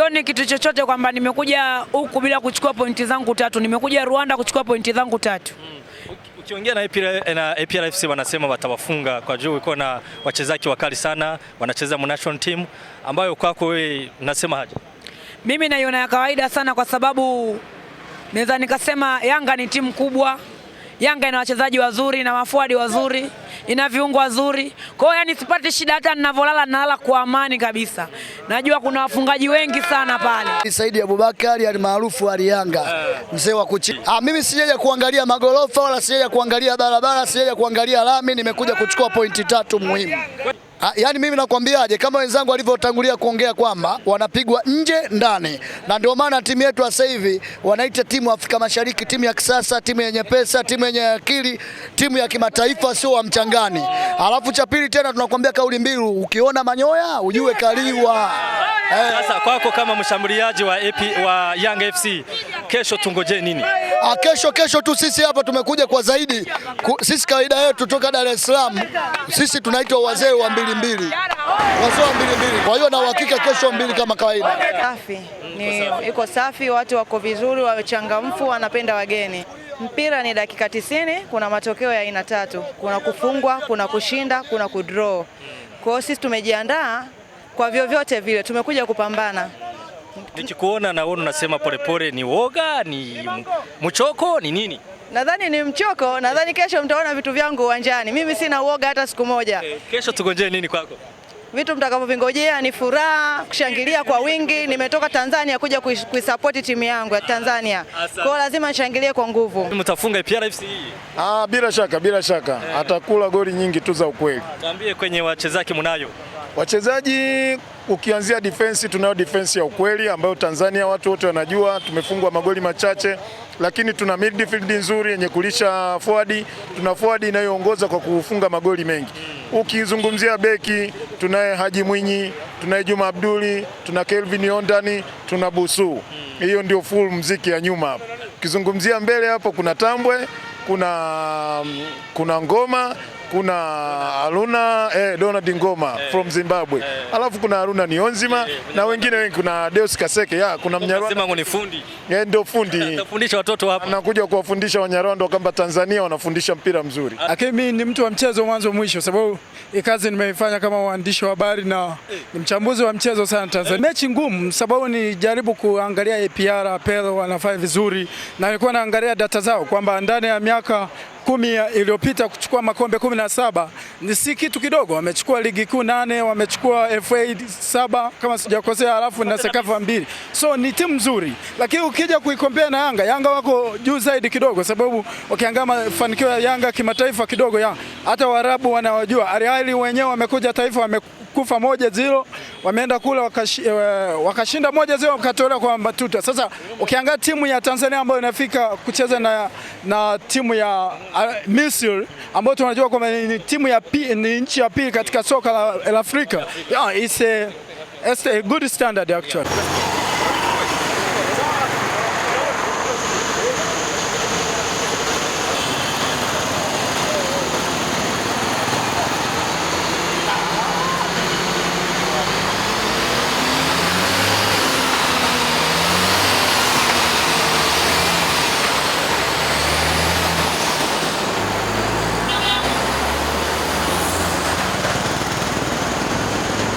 sioni kitu chochote kwamba nimekuja huku bila kuchukua pointi zangu 3. Nimekuja Rwanda kuchukua pointi zangu 3. Ukiongea na APR FC wanasema watawafunga kwa juu, iko na wachezaji wakali sana, wanacheza national team, ambayo kwako wewe unasema haje? Mimi naiona ya kawaida sana, kwa sababu naweza nikasema Yanga ni timu kubwa. Yanga ina wachezaji wazuri na mafuadi wazuri, ina viungo wazuri. Kwa hiyo yani sipati shida, hata ninavolala nalala kwa amani kabisa. Najua kuna wafungaji wengi sana pale. Saidi Abubakari almaarufu Ali Yanga, mzee wa kuchi. Mimi sijaja kuangalia magorofa wala sijaja kuangalia barabara, sijaja kuangalia lami, nimekuja kuchukua pointi 3 muhimu. Yaani mimi nakwambiaje, kama wenzangu walivyotangulia kuongea kwamba wanapigwa nje ndani, na ndio maana timu yetu sasa hivi wanaita timu Afrika Mashariki, timu ya kisasa, timu yenye pesa, timu yenye akili, timu ya kimataifa, sio wa mchangani. Alafu cha pili tena tunakwambia kauli mbiu, ukiona manyoya ujue kaliwa. Sasa kwako kama mshambuliaji wa Yanga FC, kesho tungoje nini? Kesho tu sisi hapa tumekuja kwa zaidi. Sisi kawaida yetu toka Dar es Salaam, sisi tunaitwa wazee wa 2-2. Wazee wa 2-2. Kwa hiyo na uhakika kesho 2 kama kawaida. Safi. Iko safi, watu wako vizuri, wachangamfu, wanapenda wageni. Mpira ni dakika 90, kuna matokeo ya aina 3. Kuna kufungwa, kuna kushinda, kuna kudraw. Kwa hiyo sisi tumejiandaa kwa vyovyote vile, tumekuja kupambana. Nikikuona naona unasema polepole, ni woga, ni mchoko, ni nini? Nadhani ni mchoko, nadhani kesho mtaona vitu vyangu uwanjani. Mimi sina uoga hata siku moja. Kesho tungojee nini kwako? Vitu mtakavyovingojea ni furaha, kushangilia kwa wingi. Nimetoka Tanzania kuja kuisupport timu yangu ya Tanzania. Kwa hiyo lazima nishangilie kwa nguvu. Mtafunga APR FC? Bila shaka. Atakula goli nyingi tu za ukweli. Tuambie kwenye wachezaji mnayo. Wachezaji ukianzia defense, tunayo defense ya ukweli ambayo Tanzania watu wote wanajua, tumefungwa magoli machache, lakini tuna midfield nzuri yenye kulisha forward, tuna forward inayoongoza kwa kufunga magoli mengi. Ukizungumzia beki, tunaye Haji Mwinyi, tunaye Juma Abduli, tuna Kelvin Ondani, tuna Busu. Hiyo ndio full mziki ya nyuma hapo. Ukizungumzia mbele hapo kuna Tambwe, kuna Ngoma, kuna Haruna Donald Ngoma from Zimbabwe. Alafu kuna Haruna Nionzima na wengine wengi, kuna Deus Kaseke, kuna Mnyarwanda. Sema ni fundi. Ndio fundi. Anafundisha watoto hapa. Anakuja kuwafundisha Wanyarwanda kwamba Tanzania wanafundisha mpira mzuri. Lakini mimi ni mtu wa mchezo mwanzo mwisho, sababu kazi nimeifanya kama mwandishi wa habari na ni mchambuzi wa mchezo sana Tanzania. Mechi ngumu, sababu ni jaribu kuangalia APR Pelo wanafanya vizuri, na nilikuwa naangalia data zao kwamba ndani ya miaka 10 iliyopita kuchukua makombe 17 ni si kitu kidogo. Wamechukua ligi kuu 8, wamechukua FA 7 kama sijakosea, alafu na Sekafa 2. So ni timu nzuri, lakini ukija kuikompea na Yanga wako juu zaidi kidogo, sababu ukiangalia mafanikio ya Yanga kimataifa kidogo hata Waarabu wanawajua. Al Ahly wenyewe wamekuja taifa, wamekufa 1-0, wameenda kula wakashinda 1-0, wakatolewa kwa matuta. Sasa ukiangalia timu ya Tanzania ambayo inafika kucheza na timu ya Misri ambayo tunajua kwamba ni timu ni nchi ya pili katika soka la Afrika. It's a good standard actually.